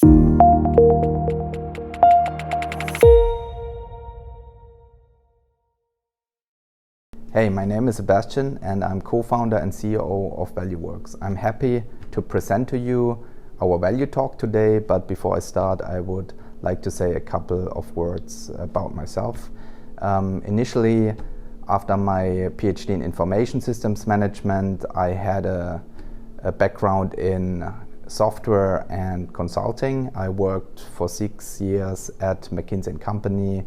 Hey, my name is Sebastian and I'm co-founder and CEO of ValueWorks. I'm happy to present to you our Value Talk today, but before I start, I would like to say a couple of words about myself. Initially, after my PhD in Information Systems Management, I had a background in software and consulting. I worked for 6 years at McKinsey & Company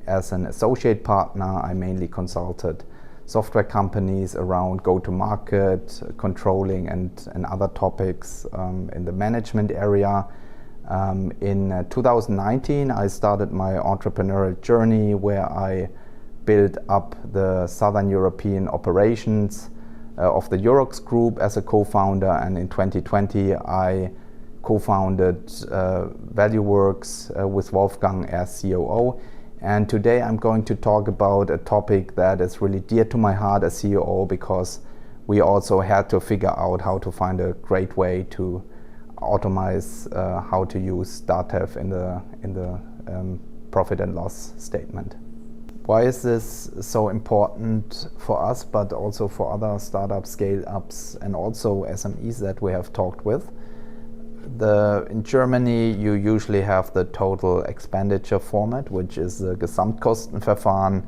as an associate partner. I mainly consulted software companies around go-to-market, controlling and other topics in the management area. In 2019, I started my entrepreneurial journey where I built up the Southern European operations of the Eurox Group as a co-founder, and in 2020 I co-founded ValueWorks with Wolfgang as COO. And today I'm going to talk about a topic that is really dear to my heart as CEO, because we also had to figure out how to find a great way to automate how to use DATEV in the profit and loss statement. Why is this so important for us, but also for other startups, scale-ups, and also SMEs that we have talked with? In Germany, you usually have the total expenditure format, which is the Gesamtkostenverfahren,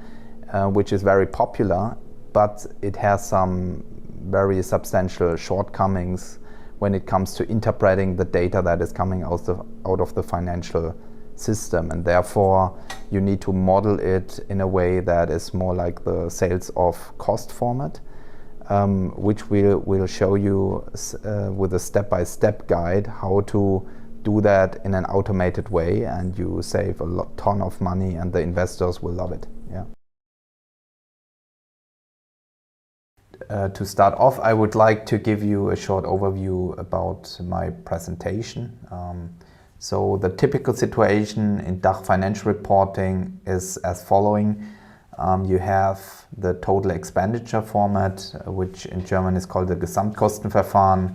which is very popular, but it has some very substantial shortcomings when it comes to interpreting the data that is coming out of the financial system, and therefore you need to model it in a way that is more like the sales of cost format. Which we'll show you with a step-by-step guide how to do that in an automated way, and you save a ton of money and the investors will love it. Yeah. To start off, I would like to give you a short overview about my presentation. So the typical situation in DACH financial reporting is as following. You have the total expenditure format, which in German is called the Gesamtkostenverfahren,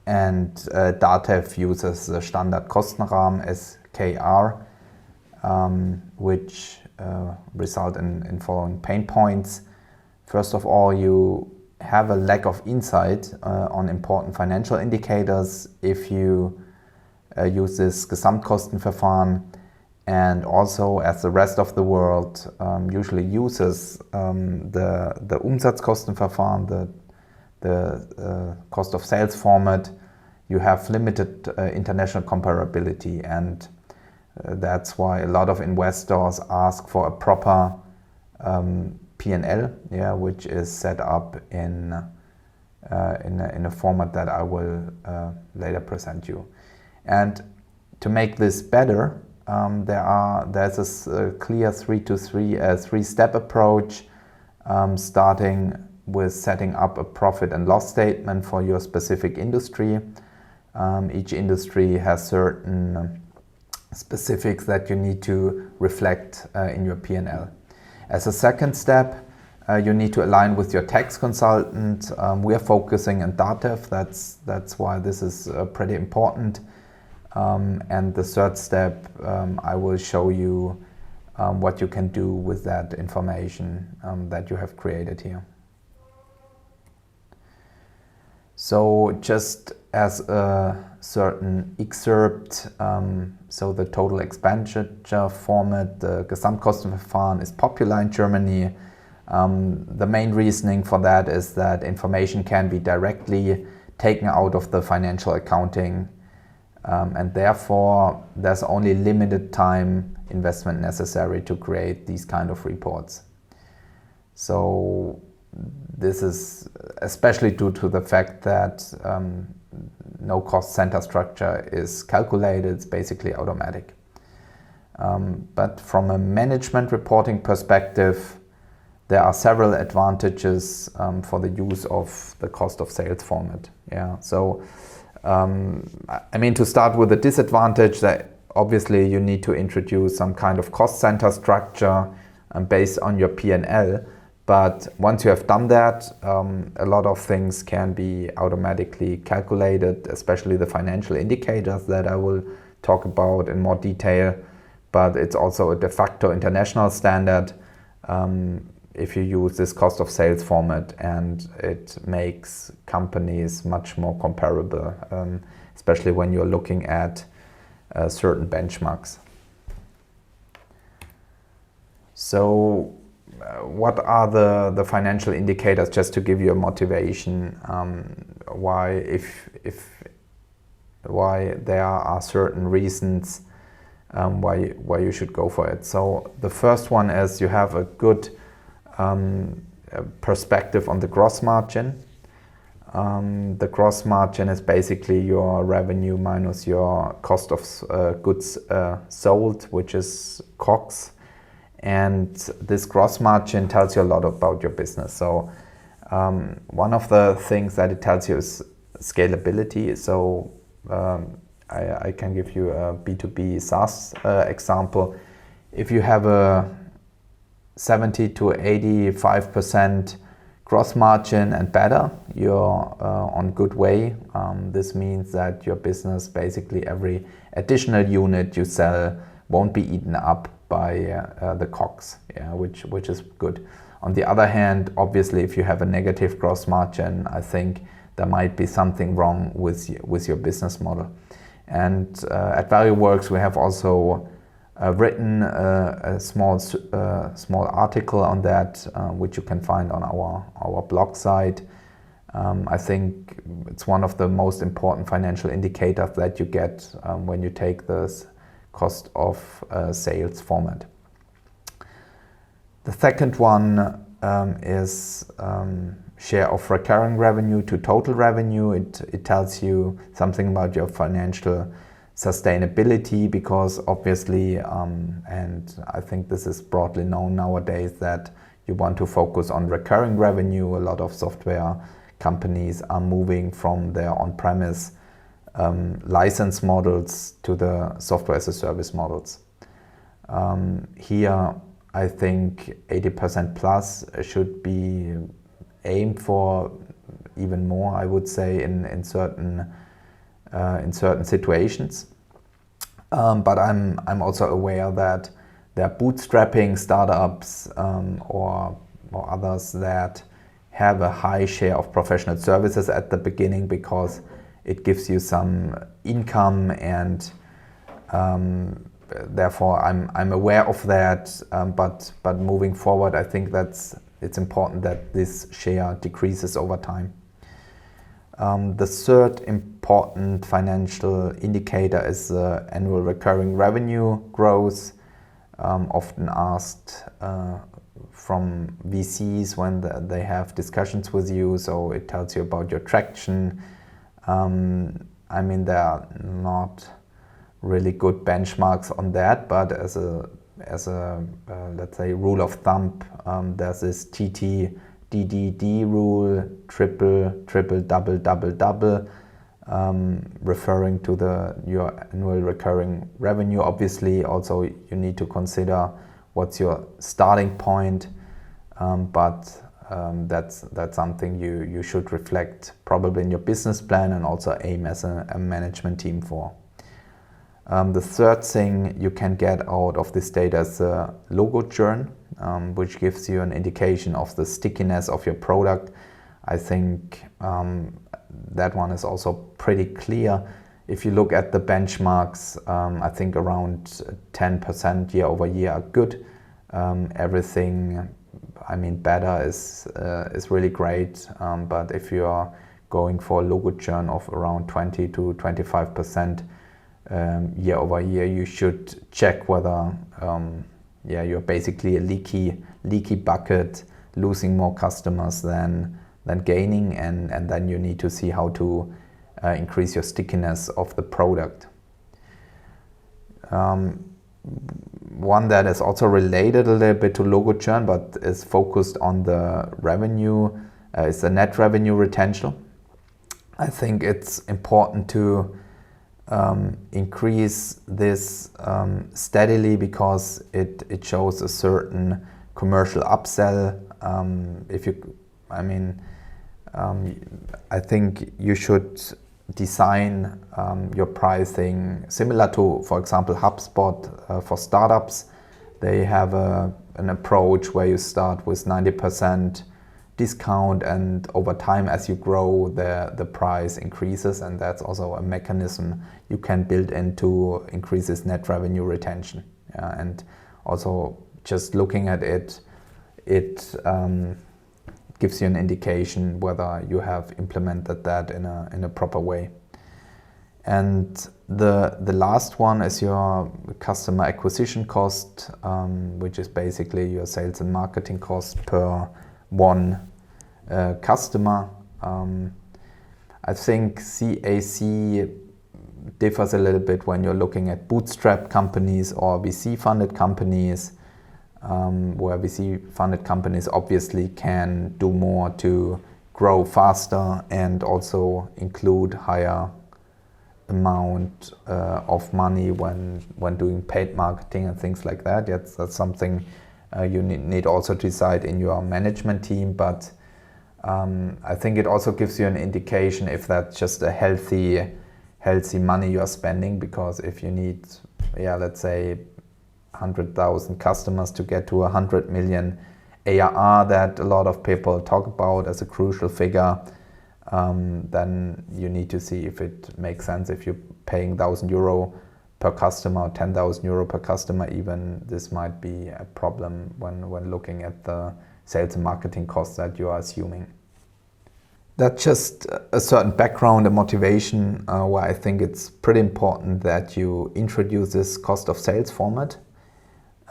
and DATEV uses the Standard Kostenrahmen SKR, which result in following pain points. First of all, you have a lack of insight on important financial indicators if you use this Gesamtkostenverfahren. And also, as the rest of the world usually uses the Umsatzkostenverfahren, the cost of sales format, you have limited international comparability, and that's why a lot of investors ask for a proper P&L, which is set up in a format that I will later present you. And to make this better, there's this clear three-step approach, starting with setting up a profit and loss statement for your specific industry. Each industry has certain specifics that you need to reflect in your P&L. As a second step, you need to align with your tax consultant. We are focusing on DATEV, that's why this is pretty important. And the third step, I will show you what you can do with that information that you have created here. So just as a certain excerpt, so the total expenditure format, the Gesamtkostenverfahren, is popular in Germany. The main reasoning for that is that information can be directly taken out of the financial accounting, and therefore there's only limited time investment necessary to create these kind of reports. So this is especially due to the fact that no cost center structure is calculated, it's basically automatic. But from a management reporting perspective, there are several advantages for the use of the cost of sales format. So I mean, to start with the disadvantage, that obviously you need to introduce some kind of cost center structure based on your P&L. But once you have done that, a lot of things can be automatically calculated, especially the financial indicators that I will talk about in more detail, but it's also a de facto international standard if you use this cost of sales format, and it makes companies much more comparable, especially when you're looking at certain benchmarks. So what are the financial indicators, just to give you a motivation why there are certain reasons why you should go for it. So the first one is you have a good perspective on the gross margin. The gross margin is basically your revenue minus your cost of goods sold, which is COGS. And this gross margin tells you a lot about your business. So one of the things that it tells you is scalability. So I can give you a B2B SaaS example. If you have a 70 to 85% gross margin and better, you're on good way. This means that your business, basically every additional unit you sell won't be eaten up by the COGS, which is good. On the other hand, obviously, if you have a negative gross margin, I think there might be something wrong with your business model. And at ValueWorks, we have also written a small article on that, which you can find on our blog site. I think it's one of the most important financial indicators that you get when you take this cost of sales format. The second one is share of recurring revenue to total revenue. It tells you something about your financial sustainability, because obviously, and I think this is broadly known nowadays, that you want to focus on recurring revenue. A lot of software companies are moving from their on-premise license models to the software as a service models. Here, I think 80% plus should be aimed for, even more, I would say, in certain situations. But I'm also aware that there are bootstrapping startups or others that have a high share of professional services at the beginning, because it gives you some income, and therefore I'm aware of that. But moving forward, I think it's important that this share decreases over time. The third important financial indicator is annual recurring revenue growth, often asked from VCs when they have discussions with you. So it tells you about your traction. I mean, there are not really good benchmarks on that, but as a let's say rule of thumb, there's this TTDDD rule, triple, double, referring to your annual recurring revenue. Obviously, also you need to consider what's your starting point, but that's something you should reflect probably in your business plan, and also aim as a management team for. The third thing you can get out of this data is the logo churn, which gives you an indication of the stickiness of your product. I think that one is also pretty clear. If you look at the benchmarks, I think around 10% year over year are good. Everything, I mean, better is really great. But if you are going for a logo churn of around 20 to 25% year over year, you should check whether you're basically a leaky bucket, losing more customers than gaining, and then you need to see how to increase your stickiness of the product. One that is also related a little bit to logo churn, but is focused on the revenue, is the net revenue retention. I think it's important to increase this steadily, because it shows a certain commercial upsell. I think you should design your pricing similar to, for example, HubSpot for startups. They have an approach where you start with 90% discount, and over time as you grow the price increases, and that's also a mechanism you can build into increases net revenue retention. And also just looking at it gives you an indication whether you have implemented that in a proper way. And the last one is your customer acquisition cost, which is basically your sales and marketing cost per one customer. I think CAC differs a little bit when you're looking at bootstrap companies or VC-funded companies, where VC-funded companies obviously can do more to grow faster and also include higher amount of money when doing paid marketing and things like that. That's something you need also to decide in your management team, but I think it also gives you an indication if that's just a healthy money you are spending, because if you need, let's say 100,000 customers to get to 100 million ARR that a lot of people talk about as a crucial figure, then you need to see if it makes sense. If you're paying 1,000 euro per customer, 10,000 euro per customer even, this might be a problem when looking at the sales and marketing costs that you are assuming. That's just a certain background and motivation where I think it's pretty important that you introduce this cost of sales format.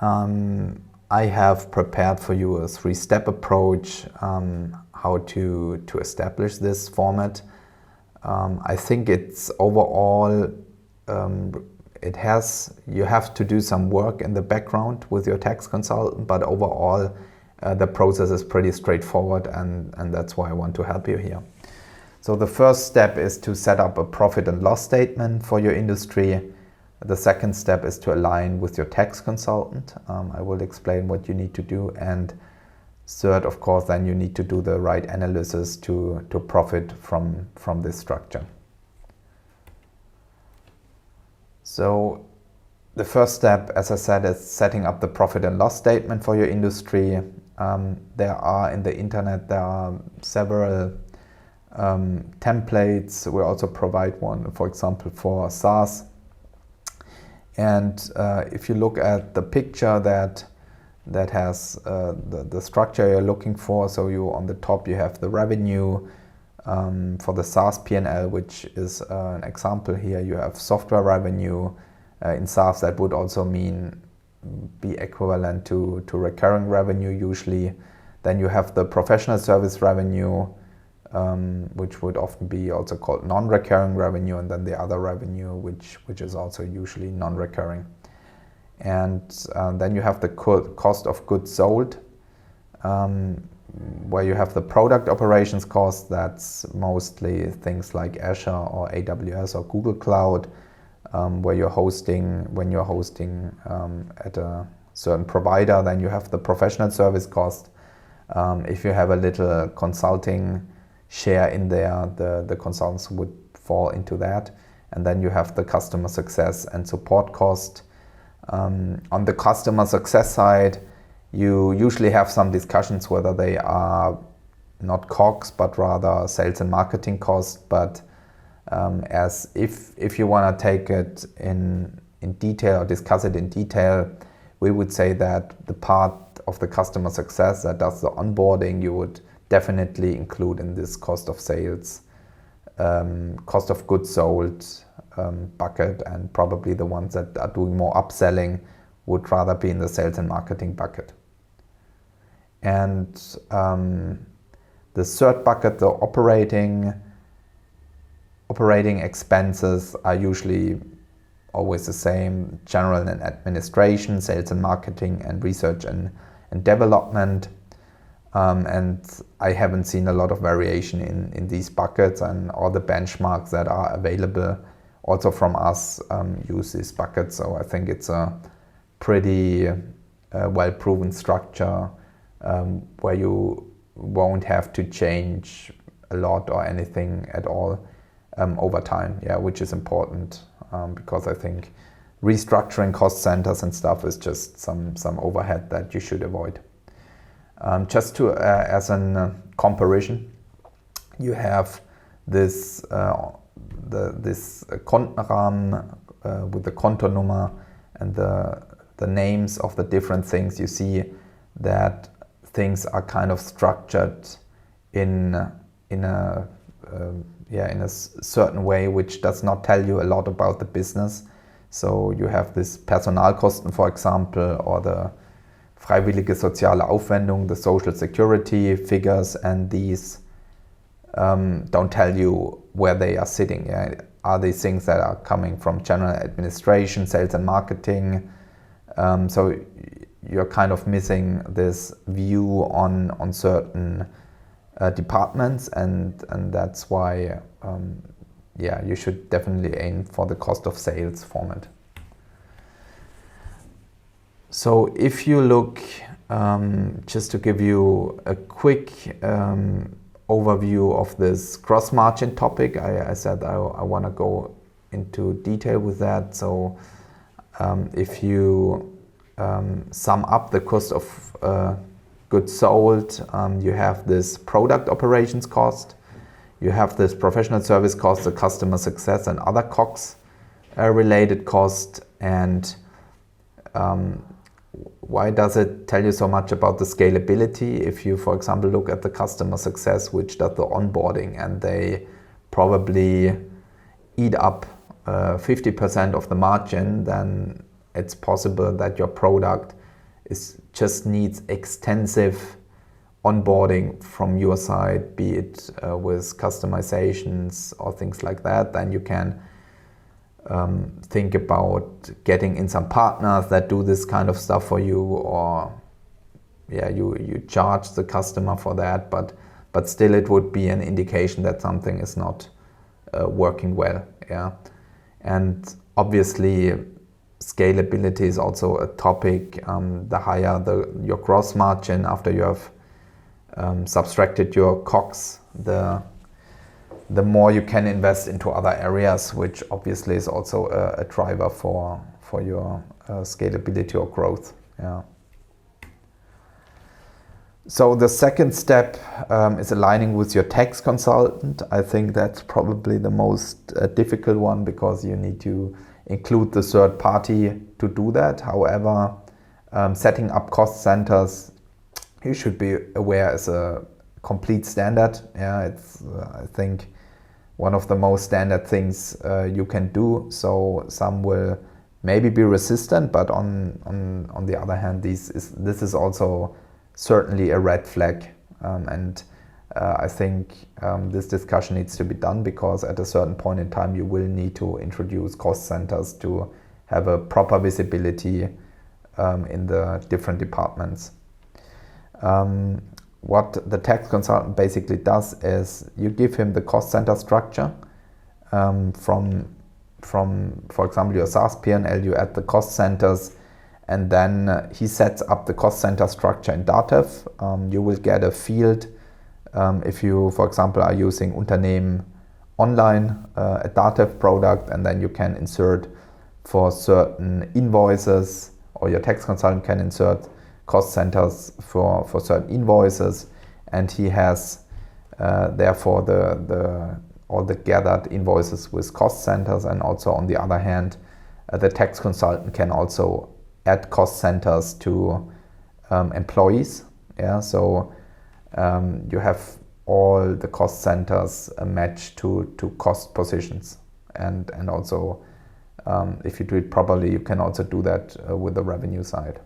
I have prepared for you a 3-step approach how to establish this format. I think it's overall, you have to do some work in the background with your tax consultant, but overall the process is pretty straightforward, and that's why I want to help you here. So the first step is to set up a profit and loss statement for your industry. The second step is to align with your tax consultant. I will explain what you need to do. And third, of course, then you need to do the right analysis to profit from this structure. So the first step, as I said, is setting up the profit and loss statement for your industry. There are in the internet, there are several templates. We also provide one, for example, for SaaS. And if you look at the picture that has the structure you're looking for, so on the top you have the revenue for the SaaS P&L, which is an example here. You have software revenue. In SaaS, that would also be equivalent to recurring revenue usually. Then you have the professional service revenue, which would often be also called non-recurring revenue, and then the other revenue, which is also usually non-recurring. And then you have the cost of goods sold, where you have the product operations cost. That's mostly things like Azure or AWS or Google Cloud, when you're hosting at a certain provider. Then you have the professional service cost. If you have a little consulting share in there, the consultants would fall into that. And then you have the customer success and support cost. On the customer success side, you usually have some discussions whether they are not COGS, but rather sales and marketing costs. But as if you want to take it in detail or discuss it in detail, we would say that the part of the customer success that does the onboarding, you would definitely include in this cost of sales, cost of goods sold bucket, and probably the ones that are doing more upselling would rather be in the sales and marketing bucket. And the third bucket, the operating expenses, are usually always the same: general and administration, sales and marketing, and research and development. And I haven't seen a lot of variation in these buckets, and all the benchmarks that are available also from us use these buckets. So I think it's a pretty well-proven structure where you won't have to change a lot or anything at all over time, which is important because I think restructuring cost centers and stuff is just some overhead that you should avoid. Just to as a comparison, you have this this Kontenrahmen with the Kontonummer and the names of the different things. You see that things are kind of structured in a certain way, which does not tell you a lot about the business. So you have this Personalkosten, for example, or the freiwillige soziale Aufwendung, the social security figures, and these don't tell you where they are sitting. Are these things that are coming from general administration, sales and marketing? So you're kind of missing this view on certain departments, and that's why you should definitely aim for the cost of sales format. So if you look, just to give you a quick overview of this gross margin topic, I said I want to go into detail with that. So if you sum up the cost of goods sold, you have this product operations cost, you have this professional service cost, the customer success and other COGS related cost. And why does it tell you so much about the scalability? If you, for example, look at the customer success, which does the onboarding, and they probably eat up 50% of the margin, then it's possible that your product just needs extensive onboarding from your side, be it with customizations or things like that. Then you can think about getting in some partners that do this kind of stuff for you, or you charge the customer for that, but still it would be an indication that something is not working well. And obviously scalability is also a topic. The higher your gross margin after you have subtracted your COGS, the more you can invest into other areas, which obviously is also a driver for your scalability or growth. So the second step is aligning with your tax consultant. I think that's probably the most difficult one, because you need to include the third party to do that. However, setting up cost centers, you should be aware, is a complete standard. It's I think one of the most standard things you can do. So some will maybe be resistant, but on the other hand, this is also certainly a red flag. And I think this discussion needs to be done, because at a certain point in time you will need to introduce cost centers to have a proper visibility in the different departments. What the tax consultant basically does is you give him the cost center structure from, for example, your SaaS P&L. You add the cost centers, and then he sets up the cost center structure in DATEV. You will get a field if you, for example, are using Unternehmen online, a DATEV product, and then you can insert for certain invoices, or your tax consultant can insert cost centers for certain invoices, and he has therefore all the gathered invoices with cost centers. And also on the other hand, the tax consultant can also add cost centers to employees. So you have all the cost centers matched to cost positions, and also if you do it properly, you can also do that with the revenue side.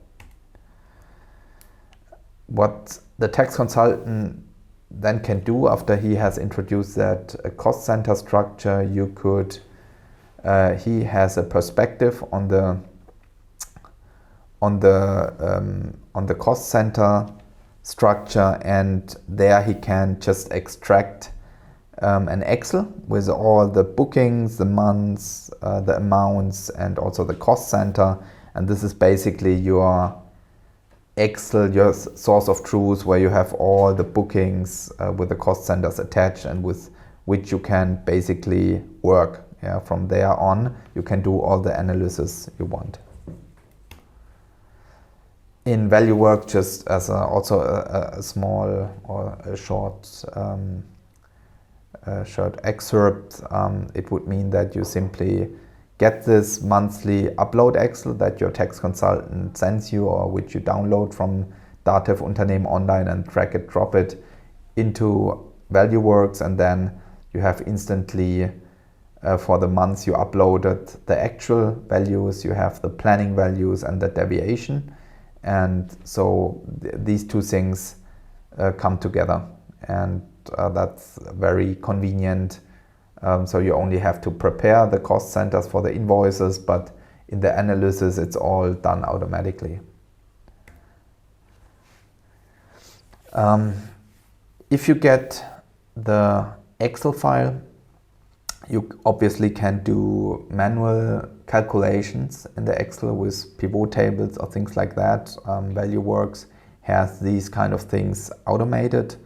What the tax consultant then can do after he has introduced that cost center structure, he has a perspective on the cost center structure, and there he can just extract an Excel with all the bookings, the months, the amounts, and also the cost center. And this is basically your Excel, your source of truth, where you have all the bookings with the cost centers attached, and with which you can basically work. Yeah, from there on, you can do all the analysis you want. In ValueWorks, just as also a small or a short excerpt, it would mean that you simply get this monthly upload Excel that your tax consultant sends you, or which you download from DATEV Unternehmen Online and drag it, drop it into ValueWorks, and then you have instantly for the months you uploaded the actual values, you have the planning values and the deviation. And so these two things come together, and that's very convenient. So you only have to prepare the cost centers for the invoices, but in the analysis it's all done automatically. If you get the Excel file, you obviously can do manual calculations in the Excel with pivot tables or things like that. ValueWorks has these kind of things automated.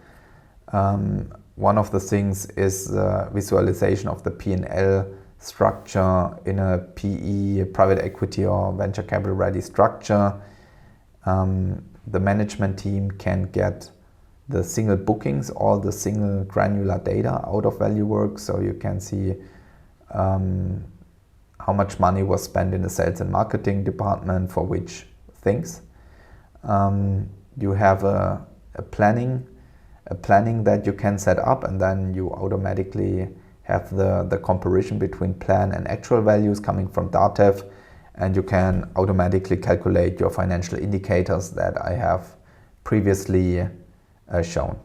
One of the things is the visualization of the P&L structure in a PE, private equity or venture capital ready structure. The management team can get the single bookings, all the single granular data out of ValueWorks, so you can see how much money was spent in the sales and marketing department for which things. You have a planning that you can set up, and then you automatically have the comparison between plan and actual values coming from DATEV, and you can automatically calculate your financial indicators that I have previously shown.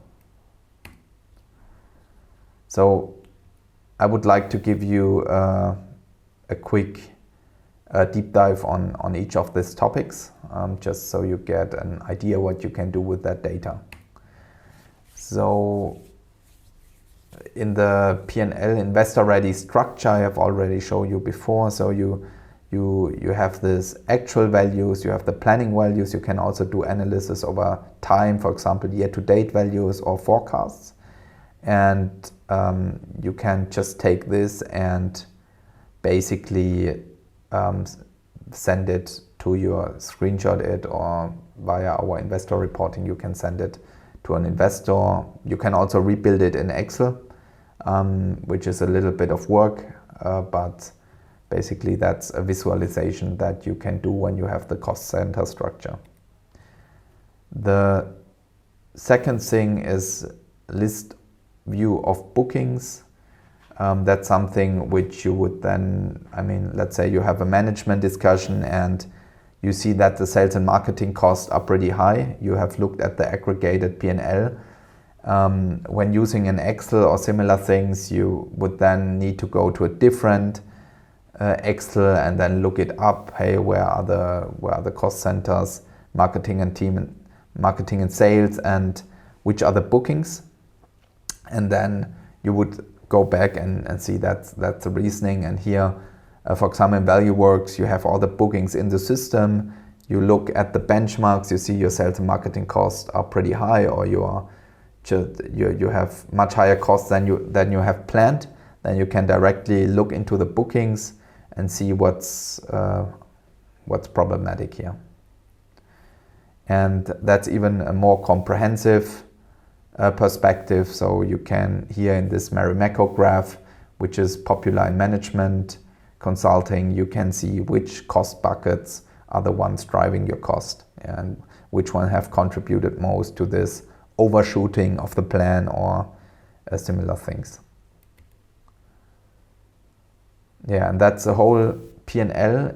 So I would like to give you a quick deep dive on each of these topics, just so you get an idea what you can do with that data. So in the P&L investor ready structure I have already shown you before, so you have this actual values, you have the planning values, you can also do analysis over time, for example year-to-date values or forecasts, and you can just take this and basically send it to your screenshot it, or via our investor reporting you can send it to an investor. You can also rebuild it in Excel, which is a little bit of work, but basically that's a visualization that you can do when you have the cost center structure. The second thing is list view of bookings. That's something which you would then, let's say you have a management discussion and you see that the sales and marketing costs are pretty high. You have looked at the aggregated P&L. When using an Excel or similar things, you would then need to go to a different Excel and then look it up. Hey, where are the cost centers, marketing and sales, and which are the bookings? And then you would go back and see that's the reasoning. And here, for example, in ValueWorks, you have all the bookings in the system. You look at the benchmarks, you see your sales and marketing costs are pretty high, or you have much higher costs than you have planned. Then you can directly look into the bookings and see what's problematic here. And that's even a more comprehensive perspective. So you can, here in this Marimekko graph, which is popular in management consulting, you can see which cost buckets are the ones driving your cost and which one have contributed most to this overshooting of the plan or similar things. Yeah, and that's the whole P&L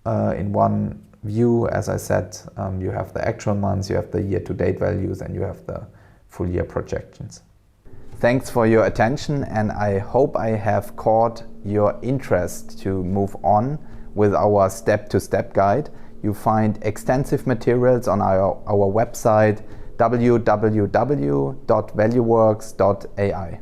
in one view. As I said, you have the actual months, you have the year-to-date values, and you have the full year projections. Thanks for your attention, and I hope I have caught your interest to move on with our step-to-step guide. You find extensive materials on our website www.valueworks.ai.